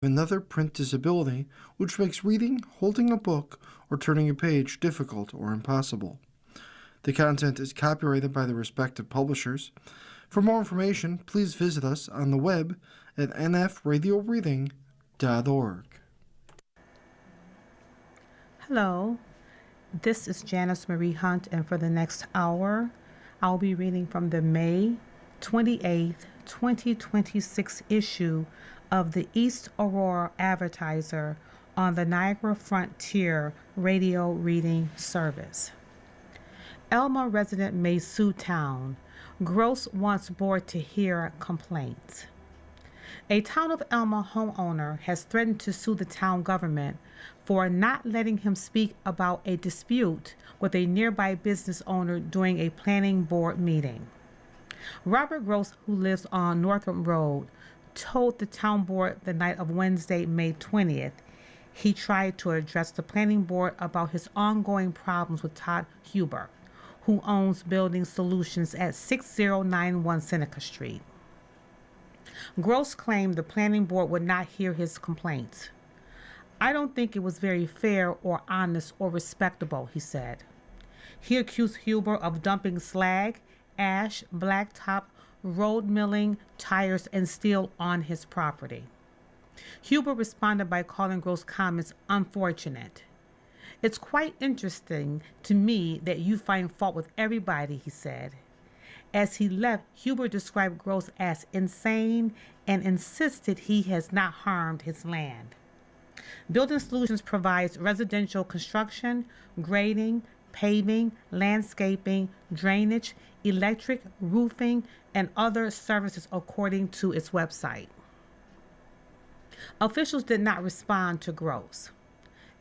another print disability, which makes reading, holding a book, or turning a page difficult or impossible. The content is copyrighted by the respective publishers. For more information, please visit us on the web at nfradioreading.org. Hello, this is Janice Marie Hunt, and for the next hour, I'll be reading from the May 28th, 2026 issue of the East Aurora Advertiser on the Niagara Frontier radio reading service. Elma resident may sue town. Gross wants board to hear complaints. A Town of Elma homeowner has threatened to sue the town government for not letting him speak about a dispute with a nearby business owner during a planning board meeting. Robert Gross, who lives on Northam Road, told the town board the night of Wednesday, May 20th, he tried to address the planning board about his ongoing problems with Todd Huber, who owns Building Solutions at 6091 Seneca Street. Gross claimed the planning board would not hear his complaints. I don't think it was very fair or honest or respectable, he said. He accused Huber of dumping slag, ash, blacktop, road milling, tires, and steel on his property. Huber responded by calling Gross' comments unfortunate. It's quite interesting to me that you find fault with everybody, he said. As he left, Huber described Gross as insane and insisted he has not harmed his land. Building Solutions provides residential construction, grading, paving, landscaping, drainage, electric, roofing, and other services according to its website. Officials did not respond to Gross.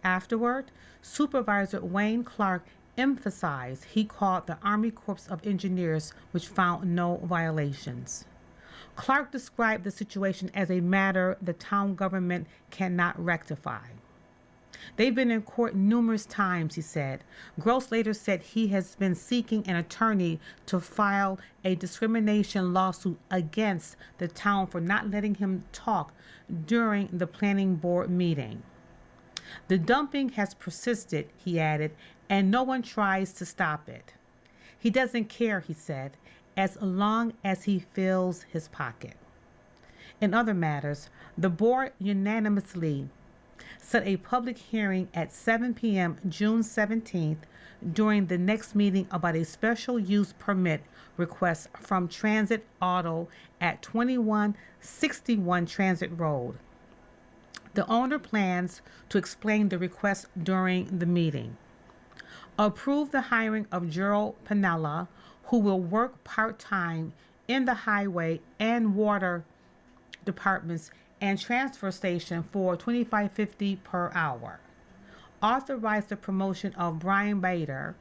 Afterward, Supervisor Wayne Clark emphasized he called the Army Corps of Engineers, which found no violations. Clark described the situation as a matter the town government cannot rectify. They've been in court numerous times, he said. Gross later said he has been seeking an attorney to file a discrimination lawsuit against the town for not letting him talk during the planning board meeting. The dumping has persisted, he added, and no one tries to stop it. He doesn't care, he said, as long as he fills his pocket. In other matters, the board unanimously set a public hearing at 7 p.m. June 17th during the next meeting about a special use permit request from Transit Auto at 2161 Transit Road. The owner plans to explain the request during the meeting. Approve the hiring of Gerald Pinella, who will work part-time in the highway and water departments and transfer station for $25.50 per hour. Authorize the promotion of Brian Bader,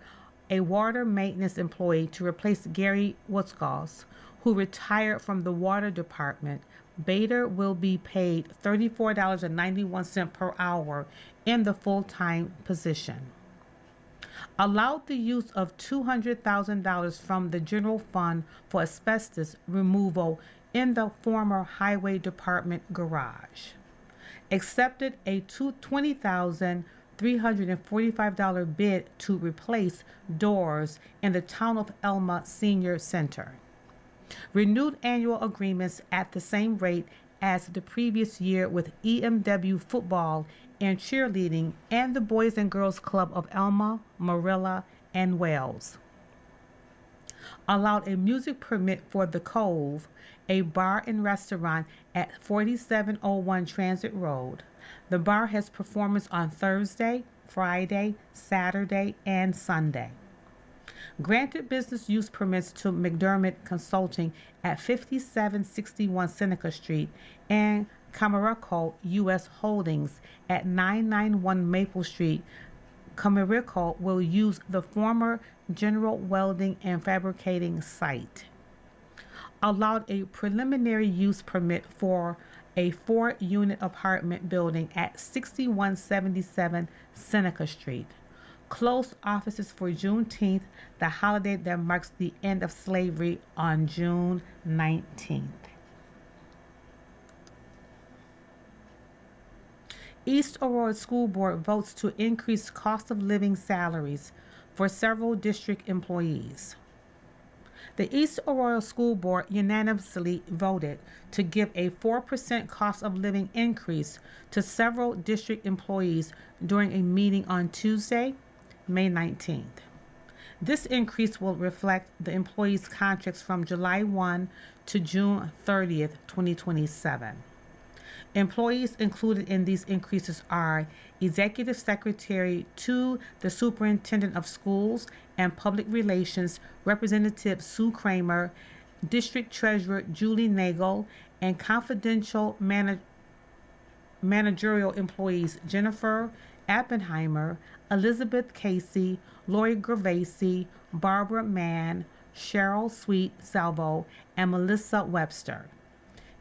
a water maintenance employee, to replace Gary Woodskoss, who retired from the water department. Bader will be paid $34.91 per hour in the full-time position. Allowed the use of $200,000 from the general fund for asbestos removal in the former highway department garage. Accepted a $20,345 bid to replace doors in the Town of Elma Senior Center. Renewed annual agreements at the same rate as the previous year with EMW football and cheerleading and the Boys and Girls Club of Elma, Marilla, and Wales. Allowed a music permit for The Cove, a bar and restaurant at 4701 Transit Road. The bar has performance on Thursday, Friday, Saturday, and Sunday. Granted business use permits to McDermott Consulting at 5761 Seneca Street and Camarico U.S. Holdings at 991 Maple Street. Camarico will use the former General Welding and Fabricating site. Allowed a preliminary use permit for a 4-unit apartment building at 6177 Seneca Street. Closed offices for Juneteenth, the holiday that marks the end of slavery on June 19th. East Aurora School Board votes to increase cost of living salaries for several district employees. The East Aurora School Board unanimously voted to give a 4% cost of living increase to several district employees during a meeting on Tuesday, May 19th. This increase will reflect the employees' contracts from July 1 to June 30th, 2027. Employees included in these increases are Executive Secretary to the Superintendent of Schools and Public Relations Representative Sue Kramer, District Treasurer Julie Nagel, and confidential managerial employees Jennifer Oppenheimer, Elizabeth Casey, Lori Gervasi, Barbara Mann, Cheryl Sweet Salvo, and Melissa Webster.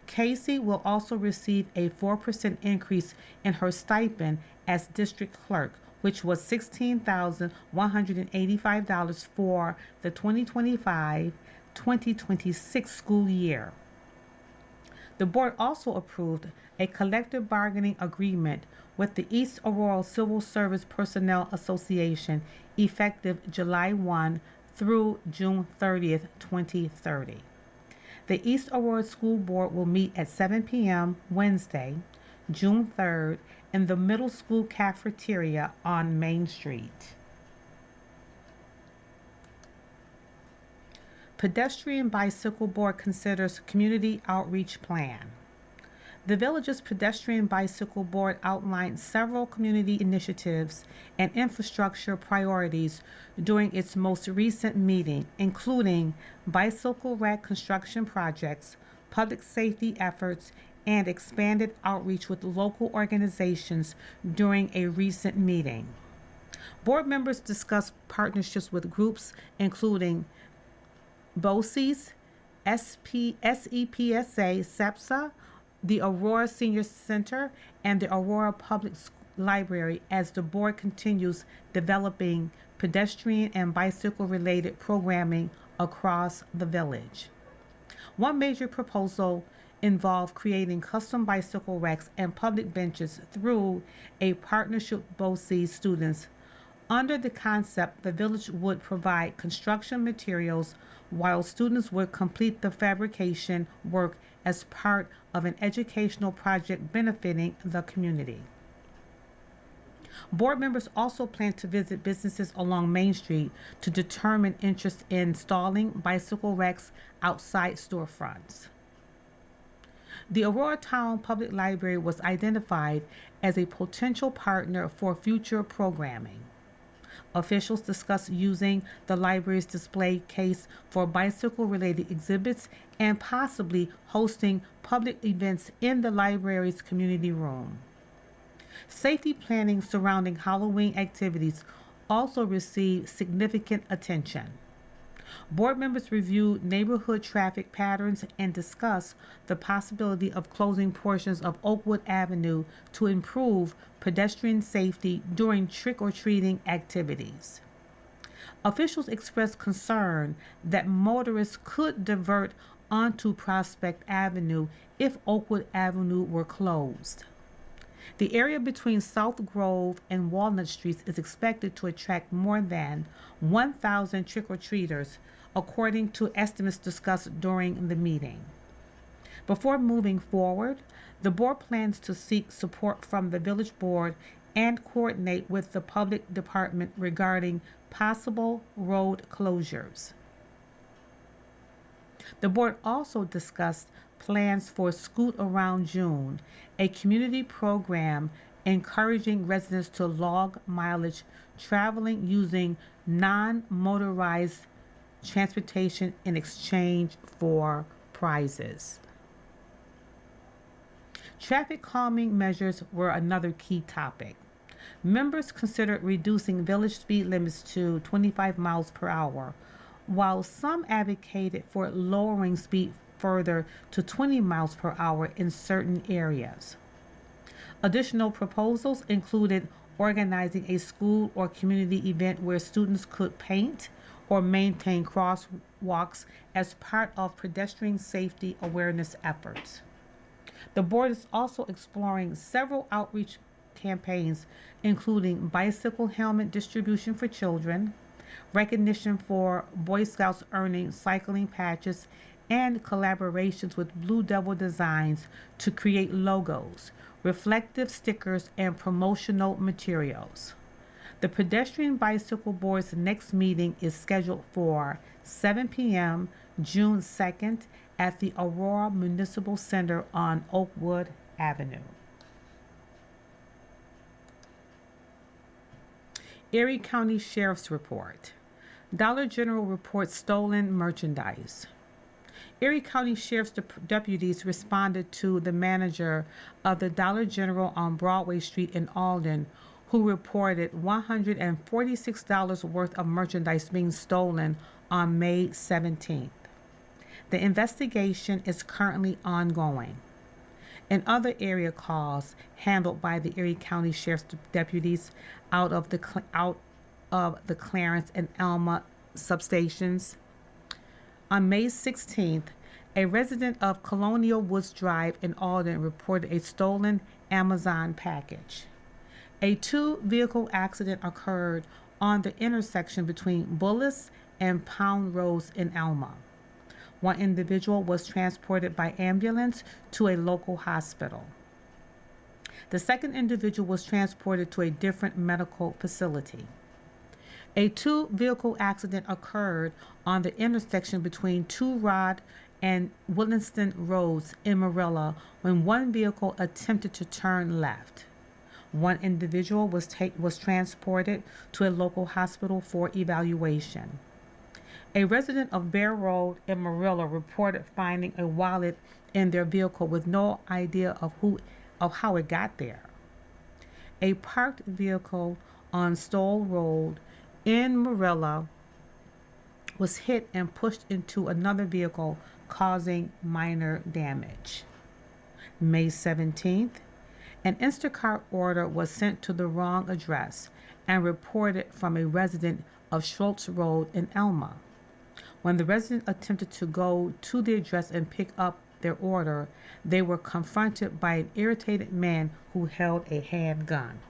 Casey will also receive a 4% increase in her stipend as district clerk, which was $16,185 for the 2025-2026 school year. The board also approved a collective bargaining agreement with the East Aurora Civil Service Personnel Association effective July 1 through June 30th, 2030. The East Aurora School Board will meet at 7 p.m. Wednesday, June 3rd, in the middle school cafeteria on Main Street. Pedestrian Bicycle Board considers community outreach plan. The village's Pedestrian Bicycle Board outlined several community initiatives and infrastructure priorities during its most recent meeting, including bicycle rack construction projects, public safety efforts, and expanded outreach with local organizations during a recent meeting. Board members discussed partnerships with groups including BOCES, SEPSA, SEPSA, the Aurora Senior Center, and the Aurora Public Library as the board continues developing pedestrian and bicycle-related programming across the village. One major proposal involved creating custom bicycle racks and public benches through a partnership with BOCES students. Under the concept, the village would provide construction materials while students would complete the fabrication work as part of an educational project benefiting the community. Board members also plan to visit businesses along Main Street to determine interest in installing bicycle racks outside storefronts. The Aurora Town Public Library was identified as a potential partner for future programming. Officials discussed using the library's display case for bicycle-related exhibits and possibly hosting public events in the library's community room. Safety planning surrounding Halloween activities also received significant attention. Board members reviewed neighborhood traffic patterns and discussed the possibility of closing portions of Oakwood Avenue to improve pedestrian safety during trick-or-treating activities. Officials expressed concern that motorists could divert onto Prospect Avenue if Oakwood Avenue were closed. The area between South Grove and Walnut Streets is expected to attract more than 1,000 trick-or-treaters, according to estimates discussed during the meeting. Before moving forward, the board plans to seek support from the village board and coordinate with the public department regarding possible road closures. The board also discussed plans for Scoot Around June, a community program encouraging residents to log mileage traveling using non-motorized transportation in exchange for prizes. Traffic calming measures were another key topic. Members considered reducing village speed limits to 25 miles per hour, while some advocated for lowering speed further to 20 miles per hour in certain areas. Additional proposals included organizing a school or community event where students could paint or maintain crosswalks as part of pedestrian safety awareness efforts. The board is also exploring several outreach campaigns, including bicycle helmet distribution for children, recognition for Boy Scouts earning cycling patches, and collaborations with Blue Devil Designs to create logos, reflective stickers, and promotional materials. The pedestrian bicycle board's next meeting is scheduled for 7 p.m. June 2nd at the Aurora Municipal Center on Oakwood Avenue. Erie County Sheriff's Report. Dollar General reports stolen merchandise. Erie County Sheriff's deputies responded to the manager of the Dollar General on Broadway Street in Alden, who reported $146 worth of merchandise being stolen on May 17th. The investigation is currently ongoing. In other area calls handled by the Erie County Sheriff's deputies out of the Clarence and Elma substations, on May 16th, a resident of Colonial Woods Drive in Alden reported a stolen Amazon package. A two-vehicle accident occurred on the intersection between Bullis and Pound Roads in Elma. One individual was transported by ambulance to a local hospital. The second individual was transported to a different medical facility. A two-vehicle accident occurred on the intersection between Two Rod and Williston Roads in Marilla when one vehicle attempted to turn left. One individual was transported to a local hospital for evaluation. A resident of Bear Road in Marilla reported finding a wallet in their vehicle with no idea of how it got there. A parked vehicle on Stoll Road in Marilla was hit and pushed into another vehicle, causing minor damage. May 17th, an Instacart order was sent to the wrong address and reported from a resident of Schultz Road in Elma. When the resident attempted to go to the address and pick up their order, they were confronted by an irritated man who held a handgun.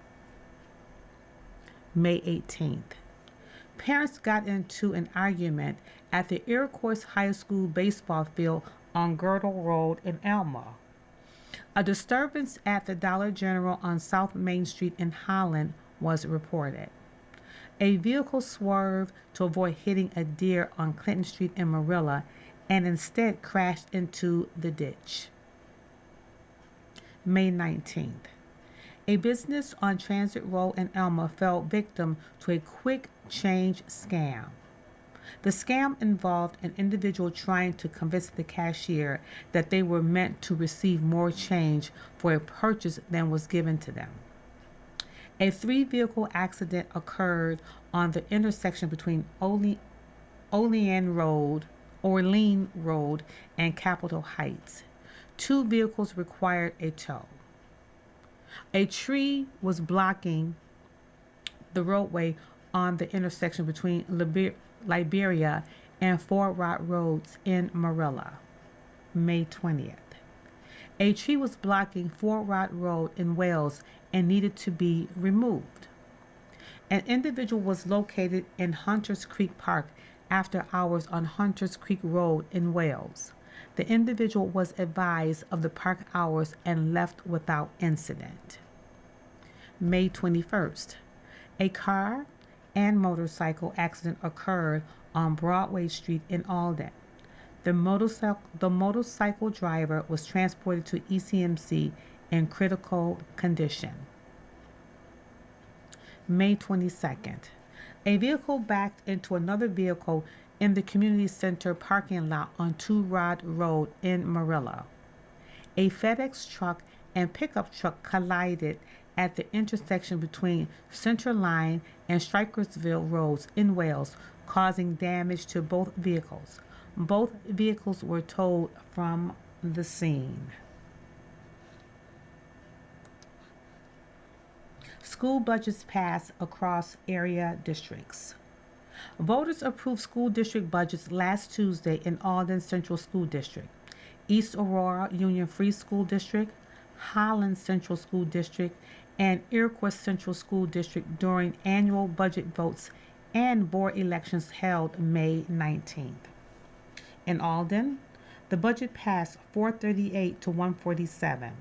May 18th. Parents got into an argument at the Iroquois High School baseball field on Girdle Road in Elma. A disturbance at the Dollar General on South Main Street in Holland was reported. A vehicle swerved to avoid hitting a deer on Clinton Street in Marilla and instead crashed into the ditch. May 19th. A business on Transit Road in Elma fell victim to a quick change scam. The scam involved an individual trying to convince the cashier that they were meant to receive more change for a purchase than was given to them. A three-vehicle accident occurred on the intersection between Orlean Road and Capitol Heights. Two vehicles required a tow. A tree was blocking the roadway on the intersection between Liberia and Fort Rod Roads in Marilla. May 20th. A tree was blocking Fort Rod Road in Wales and needed to be removed. An individual was located in Hunters Creek Park after hours on Hunters Creek Road in Wales. The individual was advised of the park hours and left without incident. May 21st. A car and motorcycle accident occurred on Broadway Street in Alden. The motorcycle driver was transported to ECMC in critical condition. May 22nd. A vehicle backed into another vehicle in the community center parking lot on Two Rod Road in Marilla. A FedEx truck and pickup truck collided at the intersection between Centerline and Strikersville Roads in Wales, causing damage to both vehicles. Both vehicles were towed from the scene. School budgets passed across area districts. Voters approved school district budgets last Tuesday in Alden Central School District, East Aurora Union Free School District, Holland Central School District, and Iroquois Central School District during annual budget votes and board elections held May 19th. In Alden, the budget passed 438 to 147.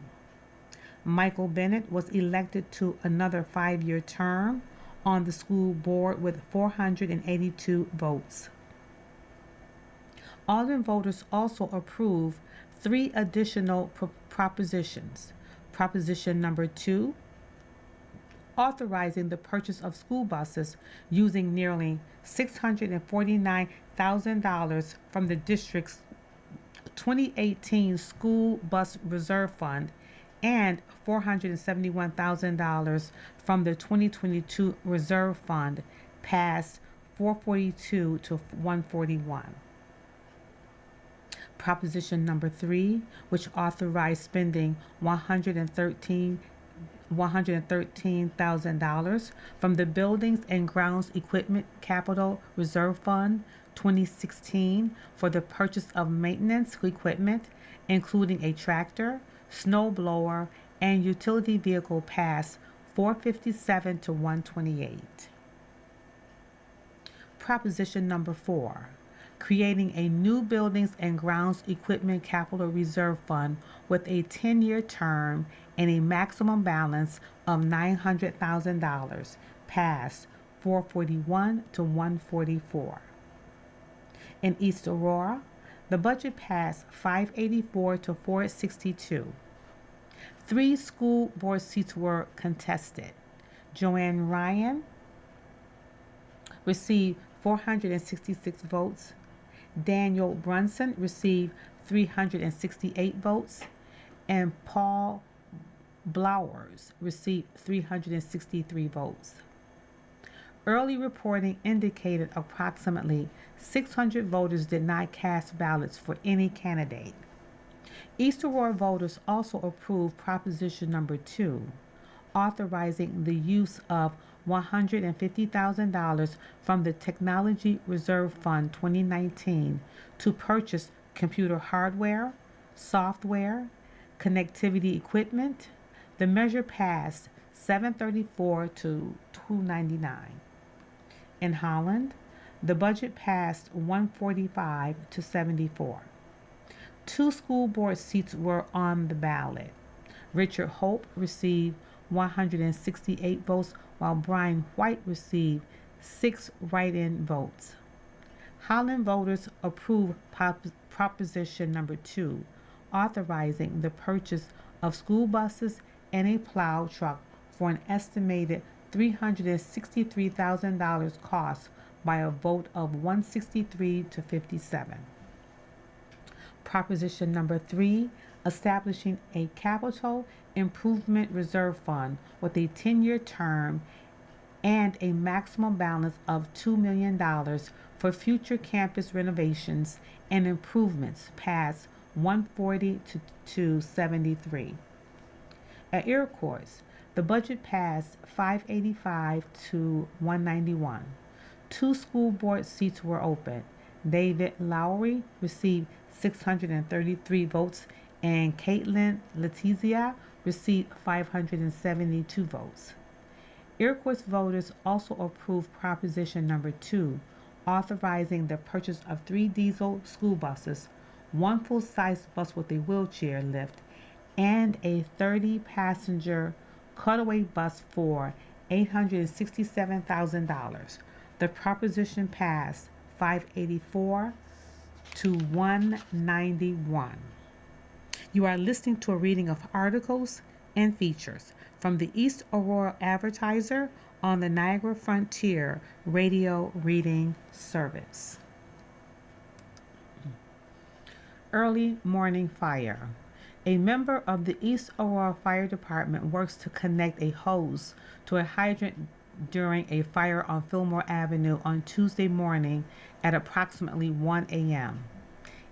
Michael Bennett was elected to another 5-year term on the school board with 482 votes. Alden voters also approved 3 additional propositions. Proposition number 2, authorizing the purchase of school buses using nearly $649,000 from the district's 2018 School Bus Reserve Fund and $471,000 from the 2022 Reserve Fund, passed 442 to 141. Proposition number 3, which authorized spending $113,000 from the Buildings and Grounds Equipment Capital Reserve Fund 2016 for the purchase of maintenance equipment, including a tractor, snow blower, and utility vehicle, passed 457 to 128. Proposition number 4, creating a new Buildings and Grounds Equipment Capital Reserve Fund with a 10-year term and a maximum balance of $900,000, passed 441 to 144. In East Aurora, the budget passed 584 to 462. 3 school board seats were contested. Joanne Ryan received 466 votes. Daniel Brunson received 368 votes, and Paul Blowers received 363 votes. Early reporting indicated approximately 600 voters did not cast ballots for any candidate. East Aurora voters also approved Proposition number 2, authorizing the use of $150,000 from the Technology Reserve Fund 2019 to purchase computer hardware, software, connectivity equipment. The measure passed 734 to 299. In Holland, the budget passed 145 to 74. 2 school board seats were on the ballot. Richard Hope received 168 votes, while Brian White received 6 write-in votes. Holland voters approved Proposition number 2, authorizing the purchase of school buses and a plow truck for an estimated $363,000 cost by a vote of 163 to 57. Proposition number 3, establishing a capital improvement reserve fund with a 10-year term and a maximum balance of $2 million for future campus renovations and improvements, passed 140 to 73. At Iroquois, the budget passed 585 to 191. 2 school board seats were open. David Lowry received 633 votes, and Caitlin Letizia received 572 votes. Iroquois voters also approved Proposition number 2, authorizing the purchase of 3 diesel school buses, 1 full-size bus with a wheelchair lift, and a 30-passenger cutaway bus for $867,000. The proposition passed 584 to 191. You are listening to a reading of articles and features from the East Aurora Advertiser on the Niagara Frontier Radio Reading Service. Early morning fire. A member of the East Aurora Fire Department works to connect a hose to a hydrant during a fire on Fillmore Avenue on Tuesday morning at approximately 1 a.m.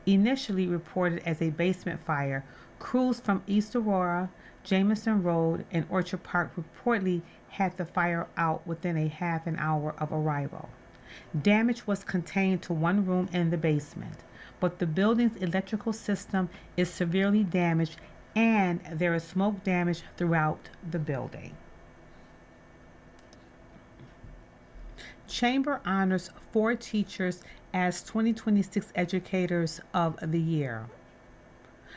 Initially reported as a basement fire, crews from East Aurora, Jameson Road, and Orchard Park reportedly had the fire out within a half an hour of arrival. Damage was contained to 1 room in the basement, but the building's electrical system is severely damaged and there is smoke damage throughout the building. Chamber honors 4 teachers as 2026 Educators of the Year.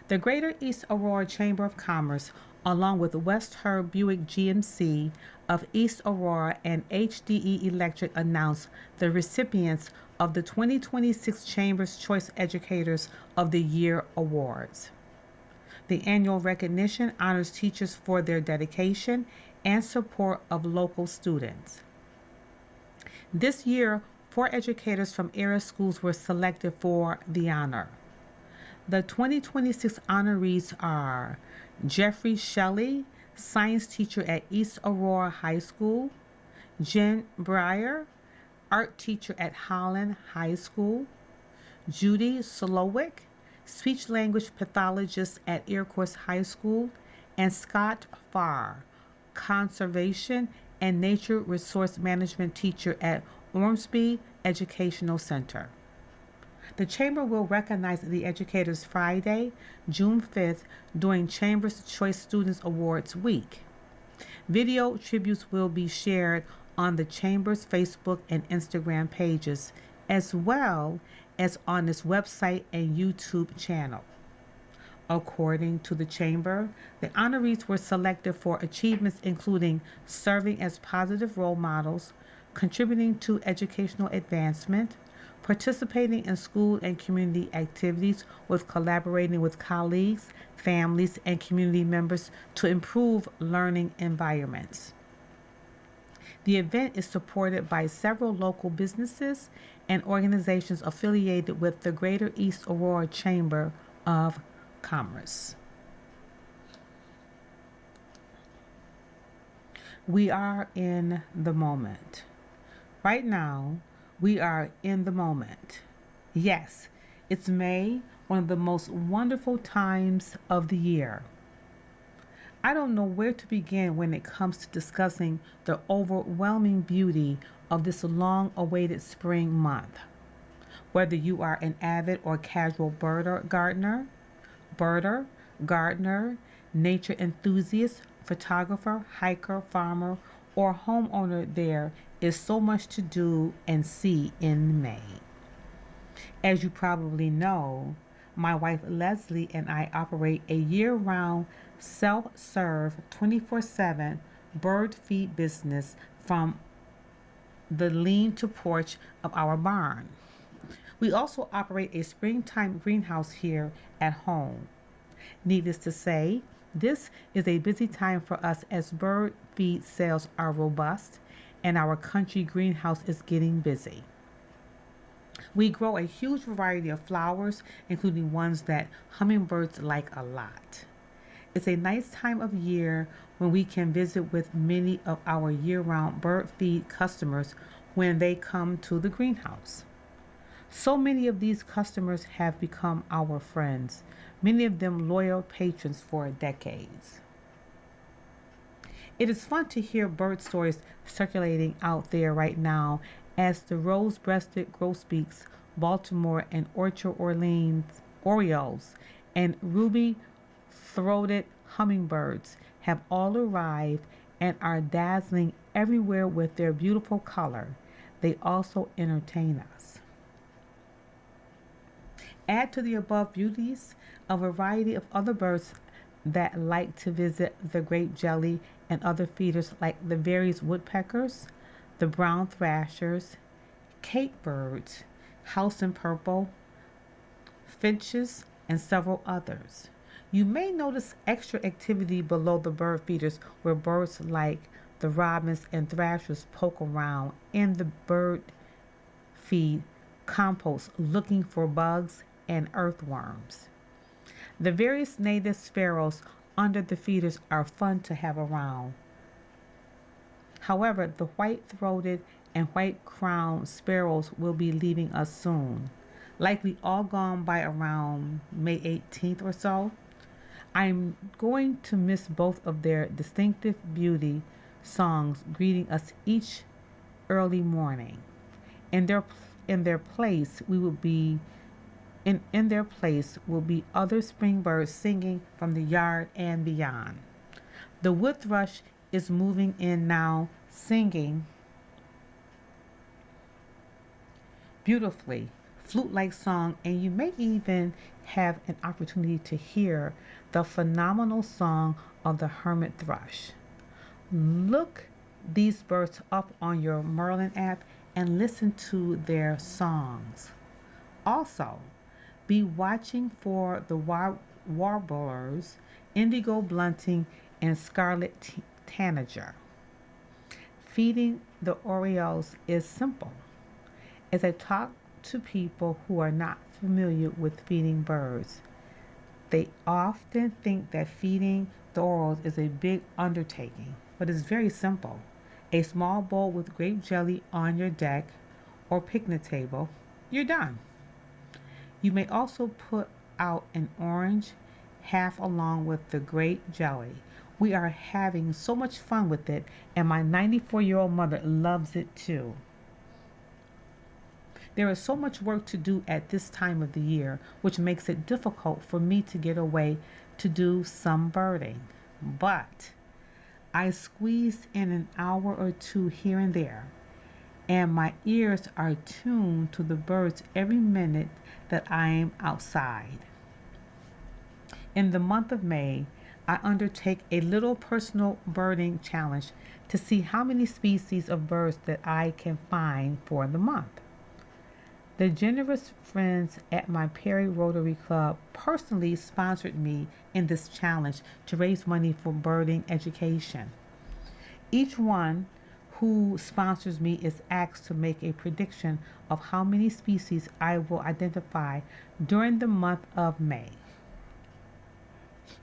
The Greater East Aurora Chamber of Commerce, along with West Herb Buick GMC of East Aurora and HDE Electric, announced the recipients of the 2026 Chamber's Choice Educators of the Year Awards. The annual recognition honors teachers for their dedication and support of local students. This year, 4 educators from area schools were selected for the honor. The 2026 honorees are Jeffrey Shelley, science teacher at East Aurora High School; Jen Breyer, art teacher at Holland High School; Judy Slowick, speech language pathologist at Iroquois High School; and Scott Farr, conservation and nature resource management teacher at Ormsby Educational Center. The Chamber will recognize the educators Friday, June 5th, during Chamber's Choice Students Awards Week. Video tributes will be shared on the Chamber's Facebook and Instagram pages, as well as on its website and YouTube channel. According to the Chamber, the honorees were selected for achievements including serving as positive role models, contributing to educational advancement, participating in school and community activities with collaborating with colleagues, families, and community members to improve learning environments. The event is supported by several local businesses and organizations affiliated with the Greater East Aurora Chamber of Commerce. We are in the moment. Right now, we are in the moment. Yes, it's May, one of the most wonderful times of the year. I don't know where to begin when it comes to discussing the overwhelming beauty of this long awaited spring month. Whether you are an avid or casual birder, gardener, nature enthusiast, photographer, hiker, farmer, or homeowner, there is so much to do and see in May. As you probably know, my wife Leslie and I operate a year-round self-serve 24/7 bird feed business from the lean-to porch of our barn. We also operate a springtime greenhouse here at home. Needless to say, this is a busy time for us as bird feed sales are robust and our country greenhouse is getting busy. We grow a huge variety of flowers, including ones that hummingbirds like a lot. It's a nice time of year when we can visit with many of our year-round bird feed customers when they come to the greenhouse. So many of these customers have become our friends, many of them loyal patrons for decades. It is fun to hear bird stories circulating out there right now as the rose-breasted grosbeaks, Baltimore and Orchard Orioles, and ruby-throated hummingbirds have all arrived and are dazzling everywhere with their beautiful color. They also entertain us. Add to the above beauties a variety of other birds that like to visit the grape jelly and other feeders like the various woodpeckers, the brown thrashers, cape birds, house and purple, finches, and several others. You may notice extra activity below the bird feeders where birds like the robins and thrashers poke around in the bird feed compost looking for bugs and earthworms. The various native sparrows under the feeders are fun to have around. However, the white-throated and white-crowned sparrows will be leaving us soon, likely all gone by around May 18th or so. I'm going to miss both of their distinctive beauty songs greeting us each early morning. In their place, we will be and in their place will be other spring birds singing from the yard and beyond. The wood thrush is moving in now, singing beautifully, flute like song, and you may even have an opportunity to hear the phenomenal song of the hermit thrush. Look these birds up on your Merlin app and listen to their songs. Also, be watching for the warblers, indigo blunting, and scarlet tanager. Feeding the orioles is simple. As I talk to people who are not familiar with feeding birds, they often think that feeding the orioles is a big undertaking, but it's very simple. A small bowl with grape jelly on your deck or picnic table, you're done. You may also put out an orange half along with the grape jelly. We are having so much fun with it, and my 94-year-old mother loves it too. There is so much work to do at this time of the year, which makes it difficult for me to get away to do some birding. But I squeeze in an hour or two here and there, and my ears are tuned to the birds every minute that I am outside. In the month of May, I undertake a little personal birding challenge to see how many species of birds that I can find for the month. The generous friends at my Perry Rotary Club personally sponsored me in this challenge to raise money for birding education. Each one who sponsors me is asked to make a prediction of how many species I will identify during the month of May.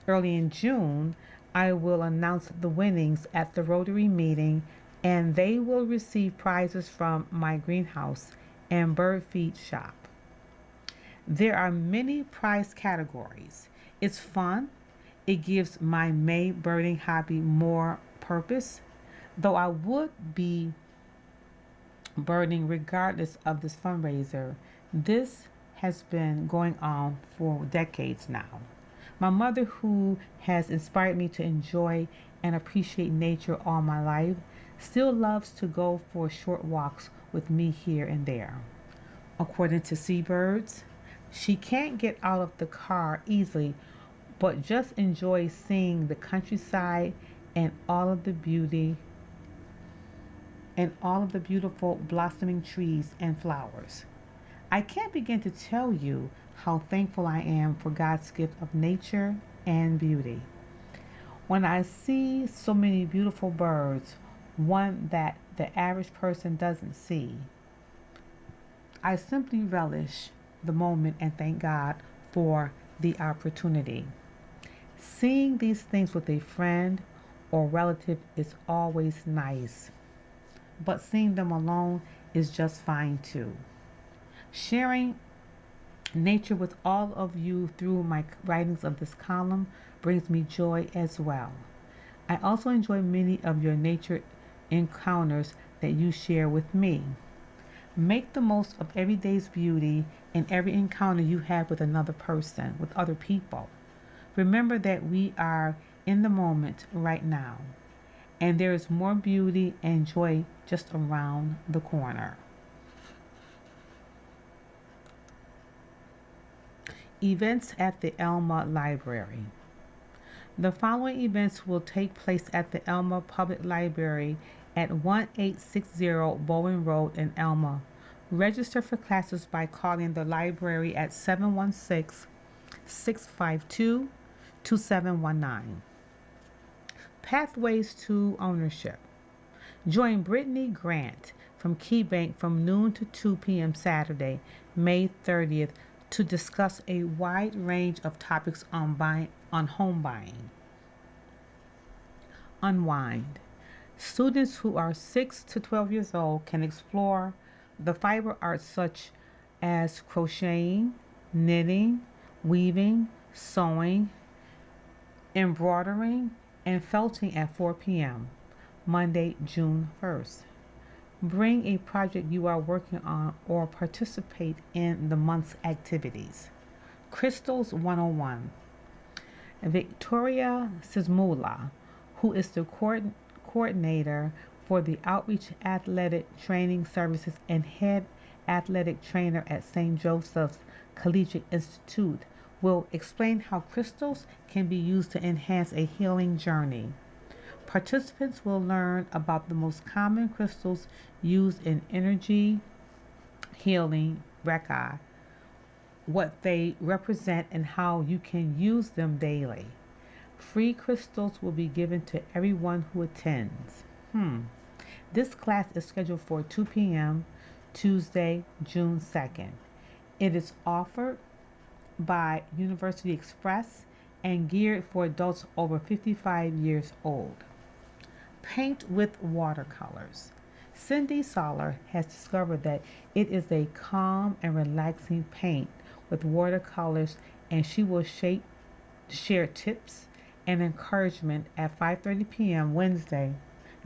Early in June, I will announce the winnings at the Rotary meeting, and they will receive prizes from my greenhouse and bird feed shop. There are many prize categories. It's fun. It gives my May birding hobby more purpose, though I would be birding regardless of this fundraiser. This has been going on for decades now. My mother, who has inspired me to enjoy and appreciate nature all my life, still loves to go for short walks with me here and there. According to Seabirds, she can't get out of the car easily, but just enjoys seeing the countryside and all of the beauty and all of the beautiful blossoming trees and flowers. I can't begin to tell you how thankful I am for God's gift of nature and beauty. When I see so many beautiful birds, one that the average person doesn't see, I simply relish the moment and thank God for the opportunity. Seeing these things with a friend or relative is always nice, but seeing them alone is just fine too. Sharing nature with all of you through my writings of this column brings me joy as well. I also enjoy many of your nature encounters that you share with me. Make the most of every day's beauty and every encounter you have with another person, with other people. Remember that we are in the moment right now, and there is more beauty and joy just around the corner. Events at the Elma Library. The following events will take place at the Elma Public Library at 1860 Bowen Road in Elma. Register for classes by calling the library at 716-652-2719. Pathways to Ownership. Join Brittany Grant from KeyBank from noon to 2 p.m. Saturday, May 30th, to discuss a wide range of topics on home buying. Unwind. Students who are 6 to 12 years old can explore the fiber arts such as crocheting, knitting, weaving, sewing, embroidering, and felting at 4 p.m. Monday, June 1st. Bring a project you are working on or participate in the month's activities. Crystals 101. Victoria Sismula, who is the coordinator for the Outreach Athletic Training Services and head athletic trainer at St. Joseph's Collegiate Institute, will explain how crystals can be used to enhance a healing journey. Participants will learn about the most common crystals used in energy healing, Rekha, what they represent, and how you can use them daily. Free crystals will be given to everyone who attends. This class is scheduled for 2 p.m. Tuesday, June 2nd. It is offered by University Express and geared for adults over 55 years old. Paint with watercolors. Cindy Soller has discovered that it is a calm and relaxing paint with watercolors, and she will share tips and encouragement at 5:30 p.m. Wednesday,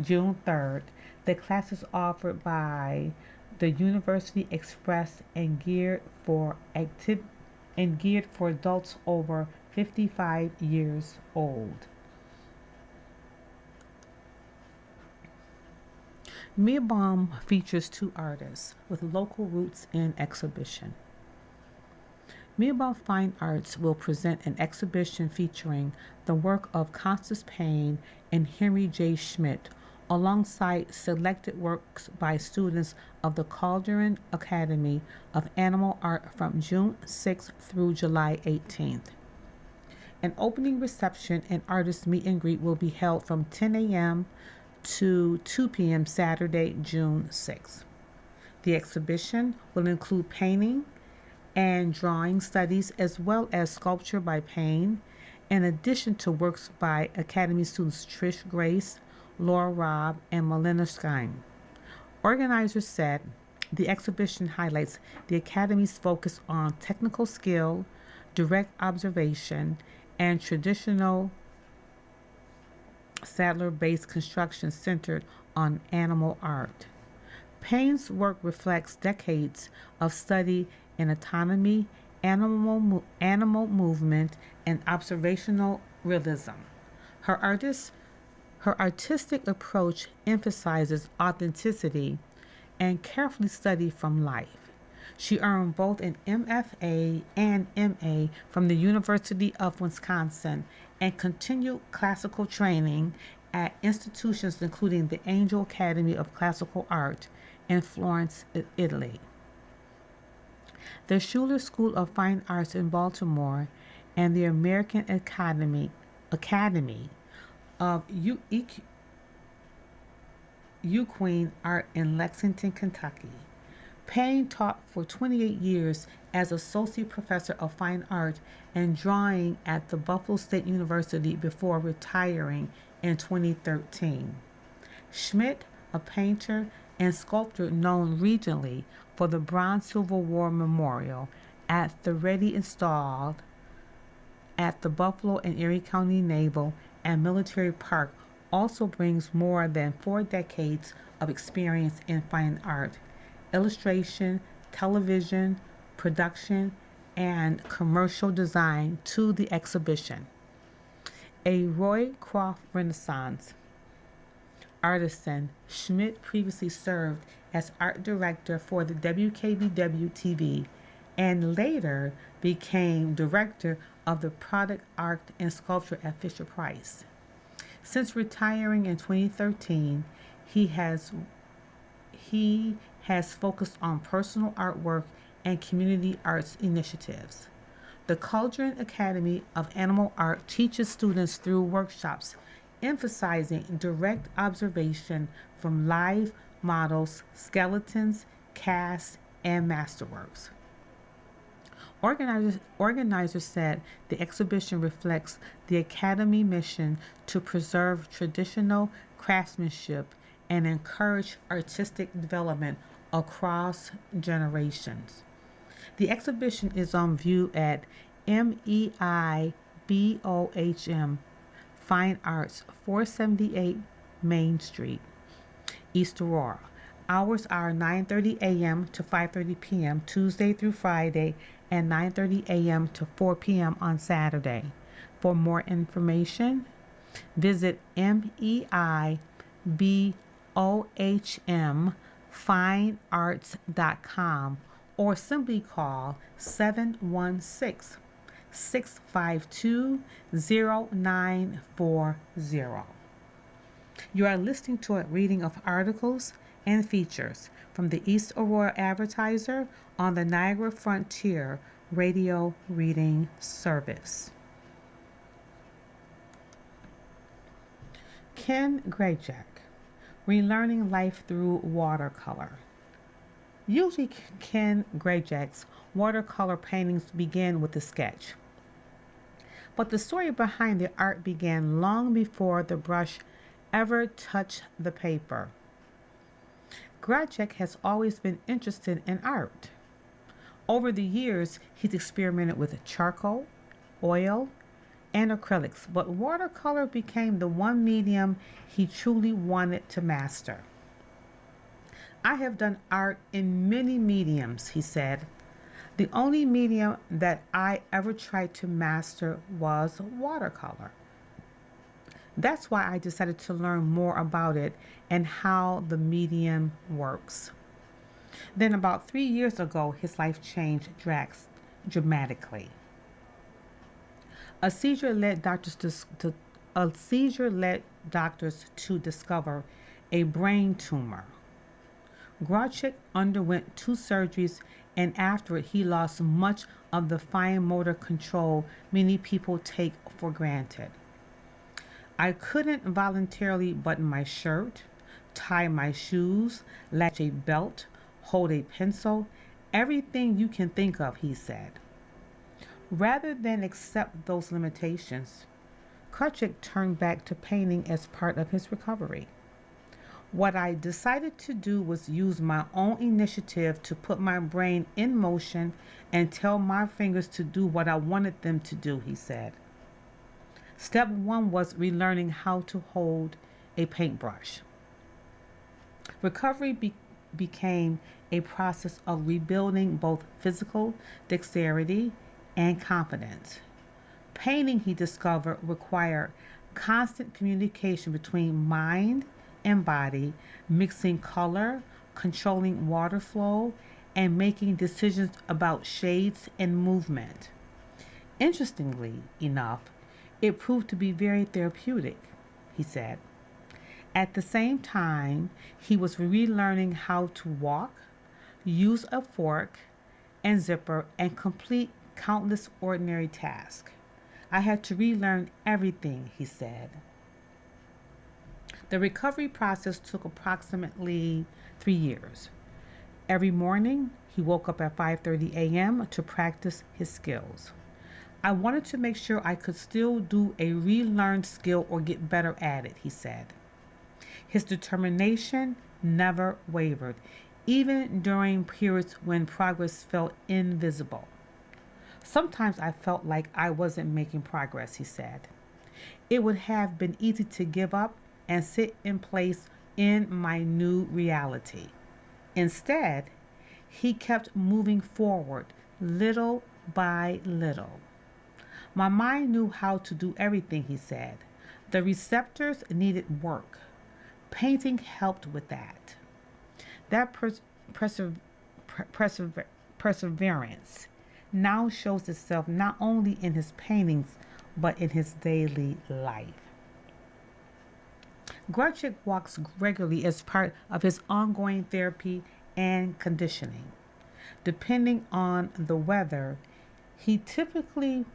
June 3rd. The class is offered by the University Express and geared for adults over 55 years old. Meerbaum features two artists with local roots in exhibition. Meerbaum Fine Arts will present an exhibition featuring the work of Constance Payne and Henry J. Schmidt, alongside selected works by students of the Caldron Academy of Animal Art from June 6th through July 18th. An opening reception and artist meet and greet will be held from 10 a.m. to 2 p.m. Saturday, June 6th. The exhibition will include painting and drawing studies as well as sculpture by Payne, in addition to works by Academy students Trish Grace, Laura Robb, and Melinda Skine. Organizers said the exhibition highlights the Academy's focus on technical skill, direct observation, and traditional saddler-based construction centered on animal art. Payne's work reflects decades of study in autonomy, animal movement, and observational realism. Her artistic approach emphasizes authenticity and carefully study from life. She earned both an MFA and MA from the University of Wisconsin and continued classical training at institutions including the Angel Academy of Classical Art in Florence, Italy, the Schuler School of Fine Arts in Baltimore, and the American Academy of Equine Art in Lexington, Kentucky. Payne taught for 28 years as Associate Professor of Fine Art and Drawing at the Buffalo State University before retiring in 2013. Schmidt, a painter and sculptor known regionally for the Bronze Civil War Memorial at the Ready installed at the Buffalo and Erie County Naval and Military Park, also brings more than 4 decades of experience in fine art, illustration, television, production, and commercial design to the exhibition. A Roy Croft Renaissance artisan, Schmidt previously served as art director for the WKBW TV and later became director of the product art and sculpture at Fisher-Price. Since retiring in 2013, he has focused on personal artwork and community arts initiatives. The Caldron Academy of Animal Art teaches students through workshops emphasizing direct observation from live models, skeletons, casts, and masterworks. Organizers said the exhibition reflects the Academy mission to preserve traditional craftsmanship and encourage artistic development across generations. The exhibition is on view at MEIBOHM Fine Arts, 478 Main Street, East Aurora. Hours are 9:30 a.m. to 5:30 p.m. Tuesday through Friday and 9:30 a.m. to 4 p.m. on Saturday. For more information, visit meibohmfinearts.com or simply call 716-652-0940. You are listening to a reading of articles and features from the East Aurora Advertiser on the Niagara Frontier Radio Reading Service. Ken Grayjack, Relearning Life Through Watercolor. Usually Ken Grayjack's watercolor paintings begin with a sketch. But the story behind the art began long before the brush ever touched the paper. Grayjack has always been interested in art. Over the years, he's experimented with charcoal, oil, and acrylics, but watercolor became the one medium he truly wanted to master. I have done art in many mediums, he said. The only medium that I ever tried to master was watercolor. That's why I decided to learn more about it and how the medium works. Then about 3 years ago, his life changed dramatically. A seizure led doctors to discover a brain tumor. Grayjack underwent 2 surgeries, and after it, he lost much of the fine motor control many people take for granted. I couldn't voluntarily button my shirt, tie my shoes, latch a belt, hold a pencil, everything you can think of, he said. Rather than accept those limitations, Grayjack turned back to painting as part of his recovery. What I decided to do was use my own initiative to put my brain in motion and tell my fingers to do what I wanted them to do, he said. Step 1 was relearning how to hold a paintbrush. Recovery became a process of rebuilding both physical dexterity and confidence. Painting, he discovered, required constant communication between mind and body, mixing color, controlling water flow, and making decisions about shades and movement. Interestingly enough, it proved to be very therapeutic, he said. At the same time, he was relearning how to walk, use a fork and zipper, and complete countless ordinary tasks. I had to relearn everything, he said. The recovery process took approximately 3 years. Every morning, he woke up at 5:30 a.m. to practice his skills. I wanted to make sure I could still do a relearned skill or get better at it, he said. His determination never wavered, even during periods when progress felt invisible. Sometimes I felt like I wasn't making progress, he said. It would have been easy to give up and sit in place in my new reality. Instead, he kept moving forward, little by little. My mind knew how to do everything, he said. The receptors needed work. Painting helped with that. That perseverance now shows itself not only in his paintings, but in his daily life. Grayjack walks regularly as part of his ongoing therapy and conditioning. Depending on the weather, he typically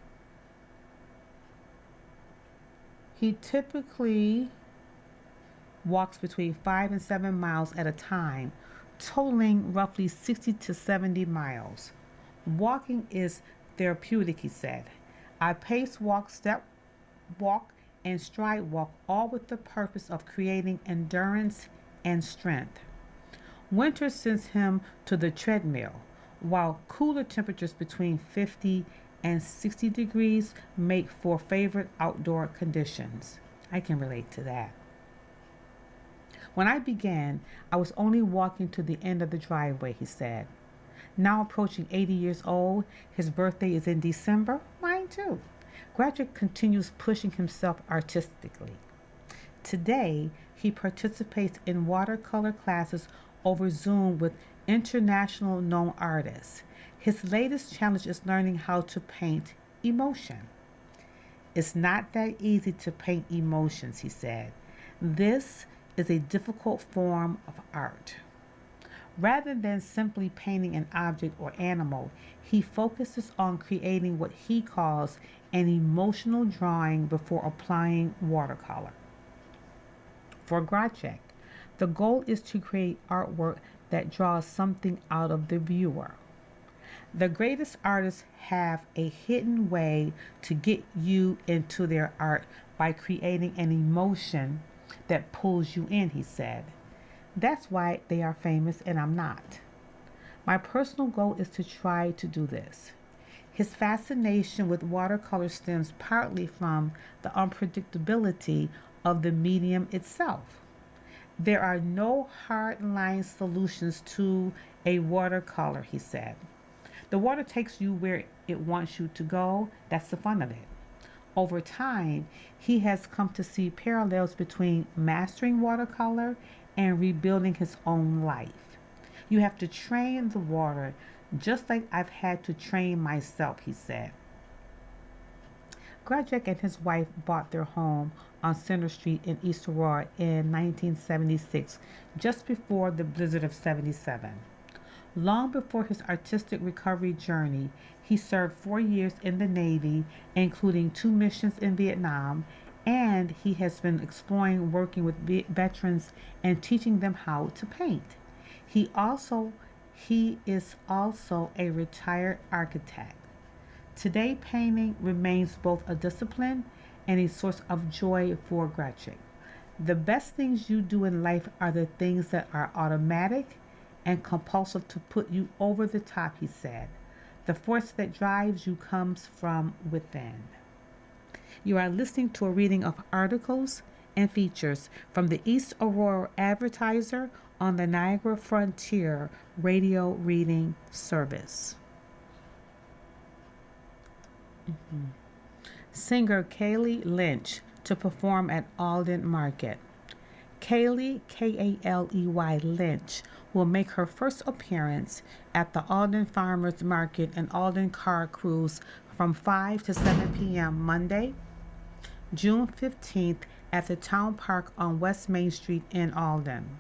walks between 5 and 7 miles at a time, totaling roughly 60 to 70 miles. Walking is therapeutic, he said. I pace walk, step walk, and stride walk, all with the purpose of creating endurance and strength. Winter sends him to the treadmill, while cooler temperatures between 50 and 60 degrees make for favorite outdoor conditions. I can relate to that. When I began, I was only walking to the end of the driveway, he said. Now approaching 80 years old, his birthday is in December, mine too. Graduate continues pushing himself artistically. Today, he participates in watercolor classes over Zoom with international known artists. His latest challenge is learning how to paint emotion. It's not that easy to paint emotions, he said. This is a difficult form of art. Rather than simply painting an object or animal, he focuses on creating what he calls an emotional drawing before applying watercolor. For Gracek, the goal is to create artwork that draws something out of the viewer. The greatest artists have a hidden way to get you into their art by creating an emotion that pulls you in, he said. That's why they are famous and I'm not. My personal goal is to try to do this. His fascination with watercolor stems partly from the unpredictability of the medium itself. There are no hard-line solutions to a watercolor, he said. The water takes you where it wants you to go. That's the fun of it. Over time, he has come to see parallels between mastering watercolor and rebuilding his own life. You have to train the water just like I've had to train myself, he said. Grajek and his wife bought their home on Center Street in East Aurora in 1976, just before the blizzard of '77. Long before his artistic recovery journey, he served 4 years in the Navy, including 2 missions in Vietnam, and he has been exploring working with veterans and teaching them how to paint. He also he is also a retired architect. Today, painting remains both a discipline and a source of joy for Gretchen. The best things you do in life are the things that are automatic and compulsive to put you over the top, he said. The force that drives you comes from within. You are listening to a reading of articles and features from the East Aurora Advertiser on the Niagara Frontier Radio Reading Service. Singer Kaylee Lynch to perform at Alden Market. Kaylee, Kaley Lynch, will make her first appearance at the Alden Farmers Market and Alden Car Cruise from 5 to 7 p.m. Monday, June 15th at the Town Park on West Main Street in Alden.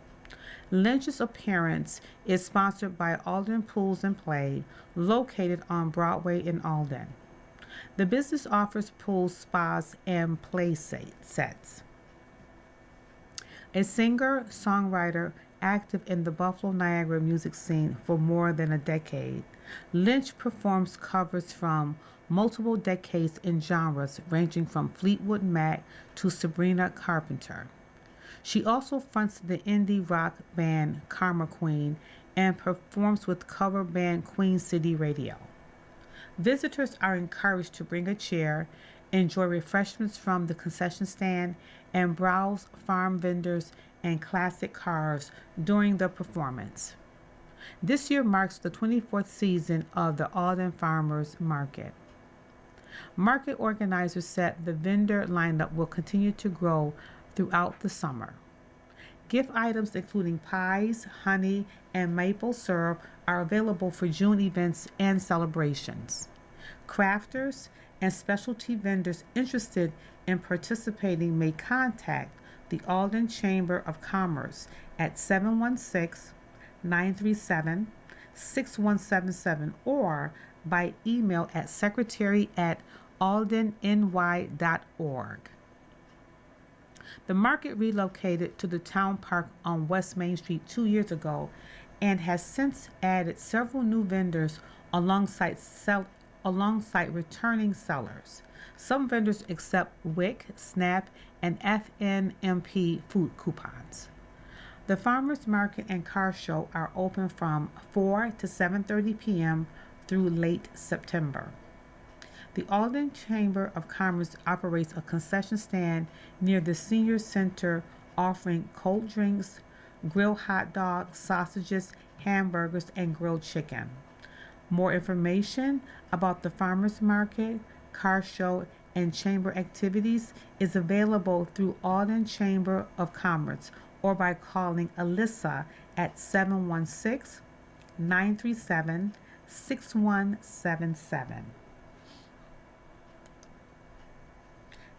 Lynch's appearance is sponsored by Alden Pools and Play, located on Broadway in Alden. The business offers pools, spas, and play sets. A singer, songwriter, active in the Buffalo Niagara music scene for more than a decade, Lynch performs covers from multiple decades in genres ranging from Fleetwood Mac to Sabrina Carpenter. She also fronts the indie rock band Karma Queen and performs with cover band Queen City Radio. Visitors are encouraged to bring a chair, enjoy refreshments from the concession stand, and browse farm vendors and classic cars during the performance. This year marks the 24th season of the Alden Farmers Market. Market organizers said the vendor lineup will continue to grow throughout the summer. Gift items including pies, honey, and maple syrup are available for June events and celebrations. Crafters and specialty vendors interested in participating may contact the Alden Chamber of Commerce at 716-937-6177 or by email at secretary@aldenny.org. The market relocated to the town park on West Main Street 2 years ago and has since added several new vendors alongside returning sellers. Some vendors accept WIC, SNAP, and FNMP food coupons. The Farmers Market and Car Show are open from 4 to 7:30 p.m. through late September. The Alden Chamber of Commerce operates a concession stand near the Senior Center offering cold drinks, grilled hot dogs, sausages, hamburgers, and grilled chicken. More information about the farmers market, car show, and chamber activities is available through Alden Chamber of Commerce or by calling Alyssa at 716 937 6177.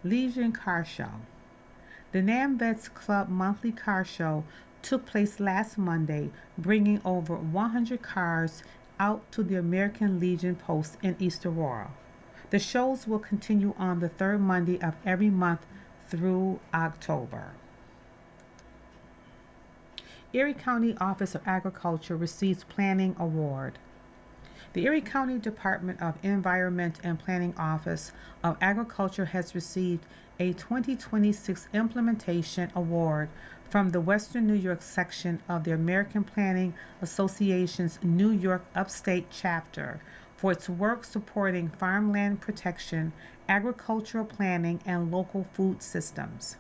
Legion Car Show. The NAMVETS Club monthly car show took place last Monday, bringing over 100 cars out to the American Legion Post in East Aurora. The shows will continue on the third Monday of every month through October. Erie County Office of Agriculture receives Planning Award. The Erie County Department of Environment and Planning Office of Agriculture has received a 2026 Implementation Award from the Western New York section of the American Planning Association's New York Upstate chapter for its work supporting farmland protection, agricultural planning, and local food systems.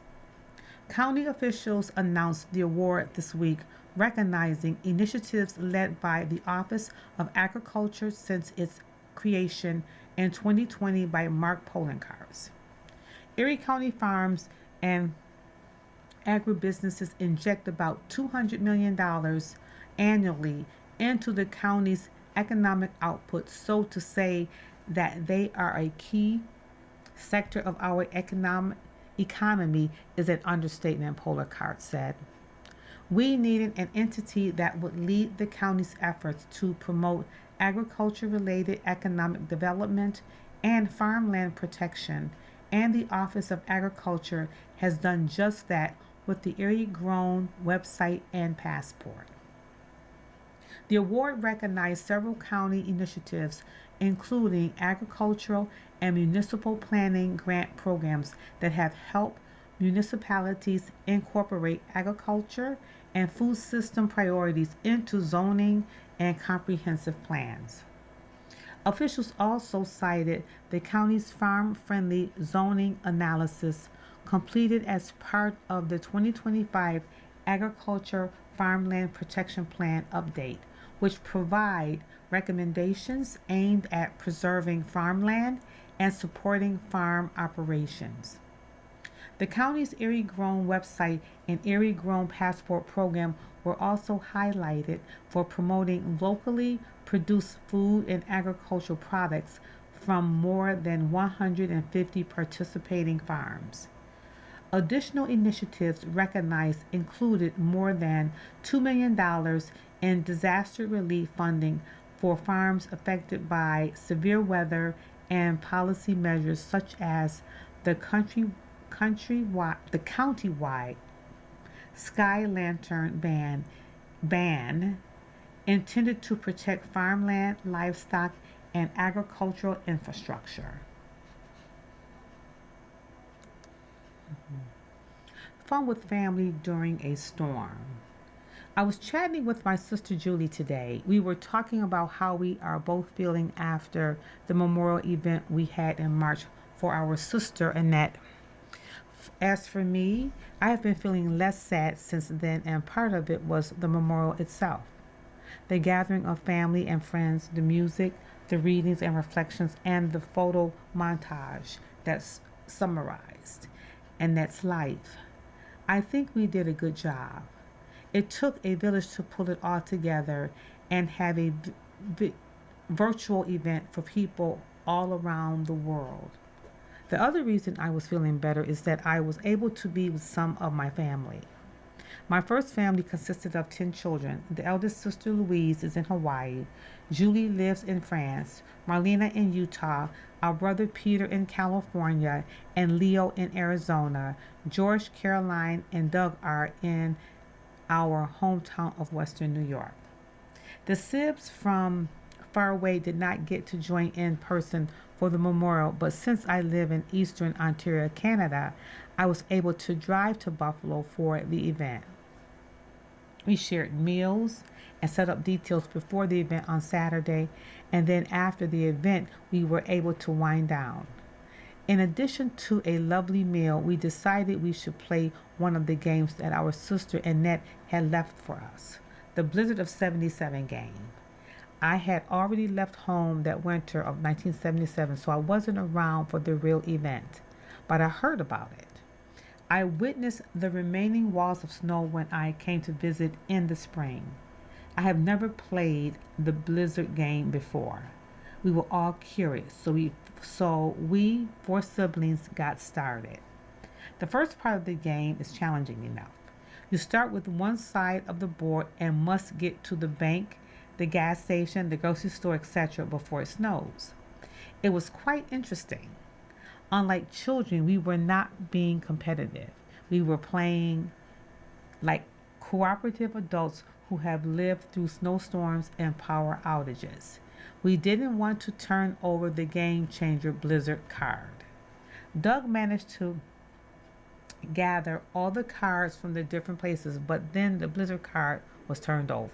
County officials announced the award this week, recognizing initiatives led by the Office of Agriculture since its creation in 2020 by Mark Polenkars. Erie County farms and agribusinesses inject about $200 million annually into the county's economic output, so to say that they are a key sector of our economy is an understatement, Polenkars said. We needed an entity that would lead the county's efforts to promote agriculture-related economic development and farmland protection, and the Office of Agriculture has done just that with the Erie Grown website and passport. The award recognized several county initiatives, including agricultural and municipal planning grant programs that have helped municipalities incorporate agriculture and food system priorities into zoning and comprehensive plans. Officials also cited the county's farm-friendly zoning analysis completed as part of the 2025 Agriculture Farmland Protection Plan update, which provide recommendations aimed at preserving farmland and supporting farm operations. The county's Erie Grown website and Erie Grown Passport program were also highlighted for promoting locally produced food and agricultural products from more than 150 participating farms. Additional initiatives recognized included more than $2 million in disaster relief funding for farms affected by severe weather and policy measures such as the countywide Sky Lantern ban intended to protect farmland, livestock, and agricultural infrastructure. Fun with family during a storm. I was chatting with my sister Julie today. We were talking about how we are both feeling after the memorial event we had in March for our sister Annette. As for me, I have been feeling less sad since then, and part of it was the memorial itself. The gathering of family and friends, the music, the readings and reflections, and the photo montage that's summarized Annette's life. I think we did a good job. It took a village to pull it all together and have a virtual event for people all around the world. The other reason I was feeling better is that I was able to be with some of my family. My first family consisted of 10 children. The eldest sister, Louise, is in Hawaii. Julie lives in France. Marlena in Utah. Our brother Peter in California. And Leo in Arizona. George, Caroline, and Doug are in our hometown of Western New York. The Sibs from far away did not get to join in person for the memorial, but since I live in Eastern Ontario, Canada, I was able to drive to Buffalo for the event. We shared meals and set up details before the event on Saturday, and then after the event, we were able to wind down. In addition to a lovely meal, we decided we should play one of the games that our sister Annette had left for us, the Blizzard of 77 game. I had already left home that winter of 1977, so I wasn't around for the real event, but I heard about it. I witnessed the remaining walls of snow when I came to visit in the spring. I have never played the Blizzard game before. We were all curious, so we four siblings got started. The first part of the game is challenging enough. You start with one side of the board and must get to the bank, the gas station, the grocery store, etc. before it snows. It was quite interesting. Unlike children, we were not being competitive. We were playing like cooperative adults who have lived through snowstorms and power outages. We didn't want to turn over the game changer Blizzard card. Doug managed to gather all the cards from the different places, but then the Blizzard card was turned over.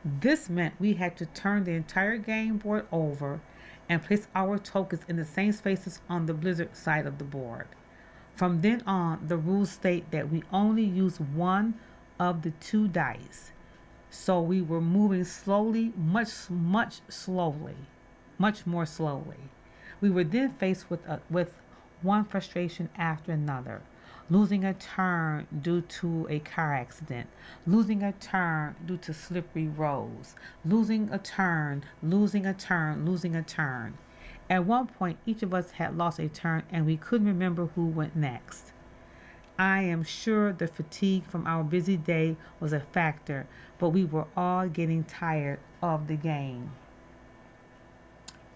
This meant we had to turn the entire game board over and place our tokens in the same spaces on the Blizzard side of the board. From then on, the rules state that we only use one of the two dice. So we were moving slowly, much more slowly. We were then faced with one frustration after another. Losing a turn due to a car accident, losing a turn due to slippery roads, losing a turn, losing a turn, losing a turn. At one point, each of us had lost a turn and we couldn't remember who went next. I am sure the fatigue from our busy day was a factor, but we were all getting tired of the game.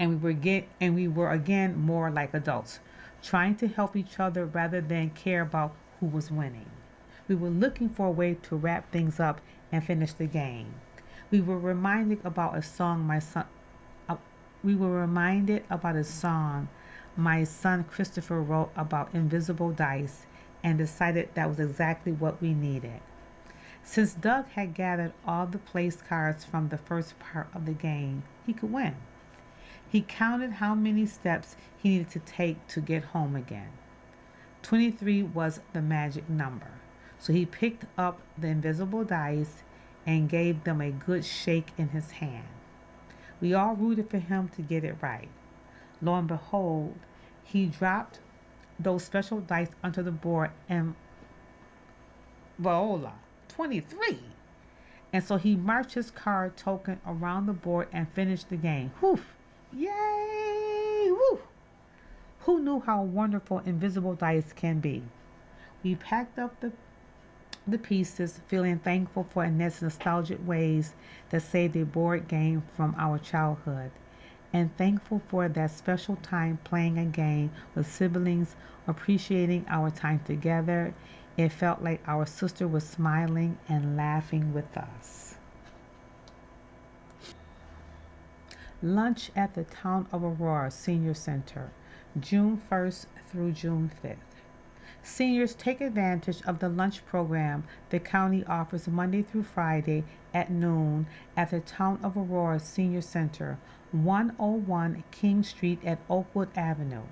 And we were again more like adults, trying to help each other rather than care about who was winning. We were looking for a way to wrap things up and finish the game. We were reminded about a song my son uh, we were reminded about a song my son Christopher wrote about invisible dice and decided that was exactly what we needed. Since Doug had gathered all the place cards from the first part of the game, he could win. He counted how many steps he needed to take to get home again. 23 was the magic number. So he picked up the invisible dice and gave them a good shake in his hand. We all rooted for him to get it right. Lo and behold, he dropped those special dice onto the board and voila, 23. And so he marched his card token around the board and finished the game. Whew! Yay! Woo! Who knew how wonderful invisible dice can be? We packed up the pieces, feeling thankful for Annette's nostalgic ways that saved a board game from our childhood, and thankful for that special time playing a game with siblings, appreciating our time together. It felt like our sister was smiling and laughing with us. Lunch at the Town of Aurora Senior Center, June 1st through June 5th. Seniors take advantage of the lunch program the county offers Monday through Friday at noon at the Town of Aurora Senior Center, 101 King Street at Oakwood Avenue.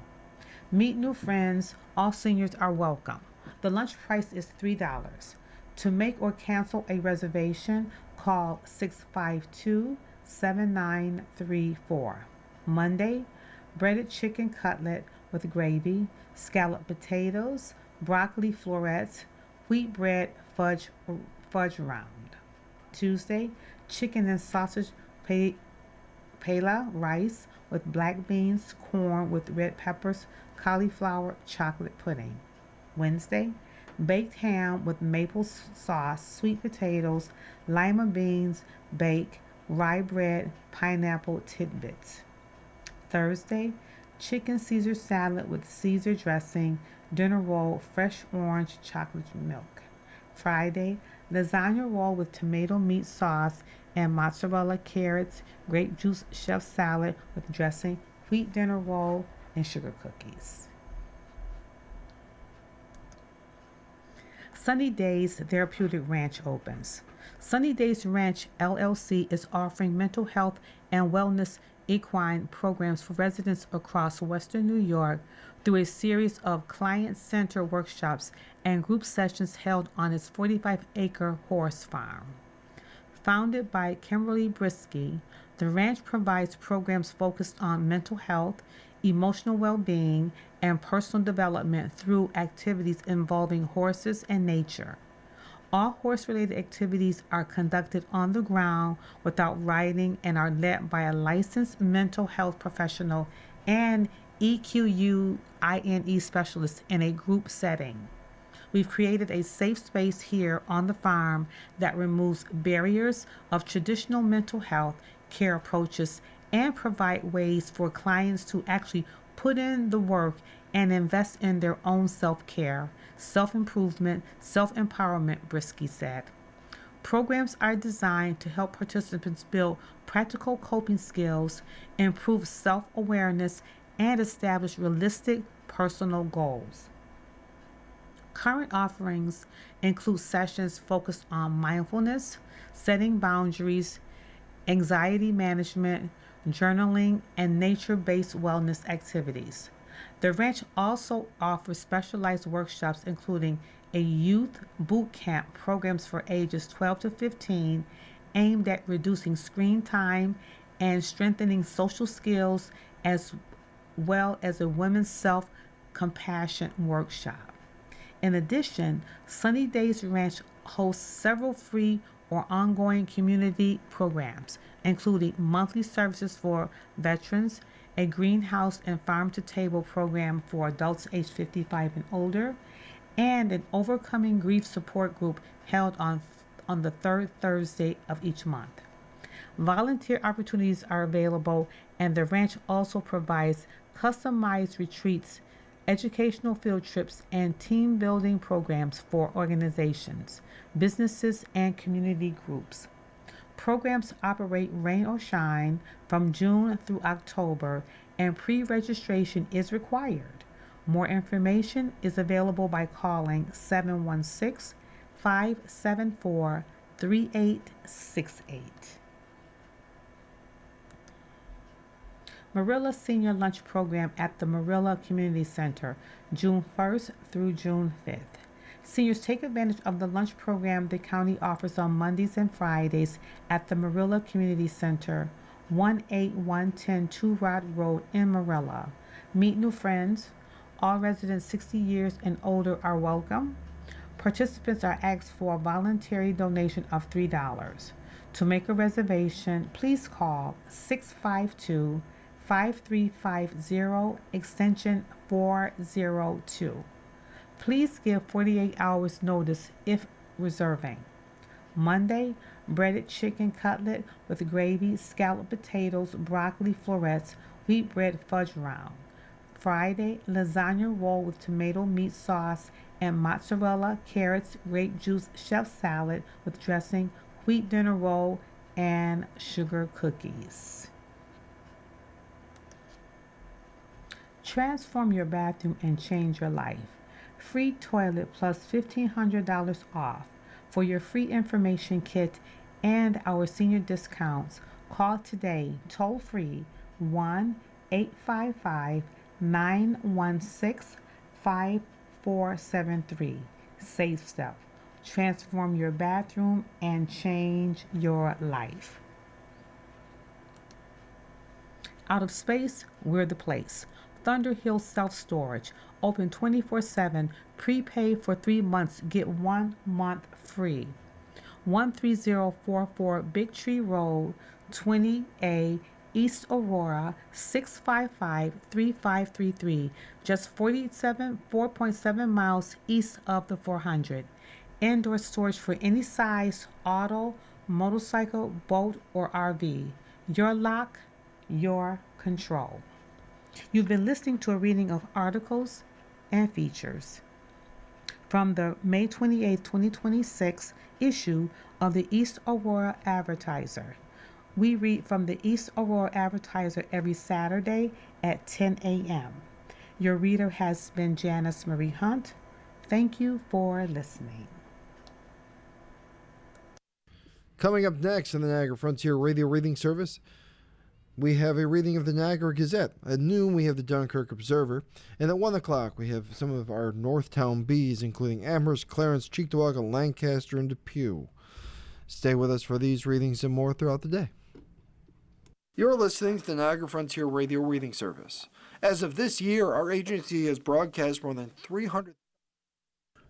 Meet new friends. All seniors are welcome. The lunch price is $3. To make or cancel a reservation, call 652-7934. Monday, breaded chicken cutlet with gravy, scalloped potatoes, broccoli florets, wheat bread fudge round. Tuesday, chicken and sausage pela rice with black beans, corn with red peppers, cauliflower, chocolate pudding. Wednesday, baked ham with maple sauce, sweet potatoes, lima beans, bake, rye bread, pineapple tidbits. Thursday, chicken Caesar salad with Caesar dressing, dinner roll, fresh orange, chocolate milk. Friday, lasagna roll with tomato meat sauce and mozzarella, carrots, grape juice, chef salad with dressing, wheat dinner roll, and sugar cookies. Sunny Days Therapeutic Ranch opens. Sunny Days Ranch LLC is offering mental health and wellness equine programs for residents across Western New York through a series of client center workshops and group sessions held on its 45-acre horse farm. Founded by Kimberly Brisky, the ranch provides programs focused on mental health, emotional well being, and personal development through activities involving horses and nature. All horse related activities are conducted on the ground without riding and are led by a licensed mental health professional and EQUINE specialist in a group setting. We've created a safe space here on the farm that removes barriers of traditional mental health care approaches and provide ways for clients to actually put in the work and invest in their own self-care, self-improvement, self-empowerment, Brisky said. Programs are designed to help participants build practical coping skills, improve self-awareness, and establish realistic personal goals. Current offerings include sessions focused on mindfulness, setting boundaries, anxiety management, journaling, and nature based wellness activities. The ranch also offers specialized workshops, including a youth boot camp programs for ages 12 to 15, aimed at reducing screen time and strengthening social skills, as well as a women's self compassion workshop. In addition, Sunny Days Ranch hosts several free or ongoing community programs, including monthly services for veterans, a greenhouse and farm to table program for adults age 55 and older, and an overcoming grief support group held on the third Thursday of each month. Volunteer opportunities are available, and the ranch also provides customized retreats, educational field trips, and team building programs for organizations, businesses, and community groups. Programs operate rain or shine from June through October, and pre registration is required. More information is available by calling 716 574 3868. Marilla Senior Lunch Program at the Marilla Community Center, June 1st through June 5th. Seniors take advantage of the lunch program the county offers on Mondays and Fridays at the Marilla Community Center, 18110 Two Rod Road in Marilla. Meet new friends. All residents 60 years and older are welcome. Participants are asked for a voluntary donation of $3. To make a reservation, please call 652 5350 extension 402. Please give 48 hours notice if reserving. Monday, breaded chicken cutlet with gravy, scalloped potatoes, broccoli florets, wheat bread fudge round. Friday, lasagna roll with tomato meat sauce and mozzarella, carrots, grape juice, chef salad with dressing, wheat dinner roll, and sugar cookies. Transform your bathroom and change your life. Free toilet plus $1,500 off. For your free information kit and our senior discounts, call today toll free 1-855-916-5473. Safe Step. Transform your bathroom and change your life. Out of space, we're the place. Thunderhill Self-Storage, open 24/7, prepay for 3 months, get 1 month free. 13044 Big Tree Road, 20A, East Aurora, 655-3533, just 4.7 miles east of the 400. Indoor storage for any size, auto, motorcycle, boat, or RV. Your lock, your control. You've been listening to a reading of articles and features from the May 28, 2026 issue of the East Aurora Advertiser. We read from the East Aurora Advertiser every Saturday at 10 a.m. Your reader has been Janice Marie Hunt. Thank you for listening. Coming up next on the Niagara Frontier Radio Reading Service, we have a reading of the Niagara Gazette. At noon, we have the Dunkirk Observer. And at 1 o'clock, we have some of our Northtown Bees, including Amherst, Clarence, Cheektowaga, Lancaster, and Depew. Stay with us for these readings and more throughout the day. You're listening to the Niagara Frontier Radio Reading Service. As of this year, our agency has broadcast more than 300.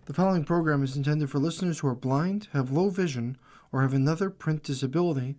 The following program is intended for listeners who are blind, have low vision, or have another print disability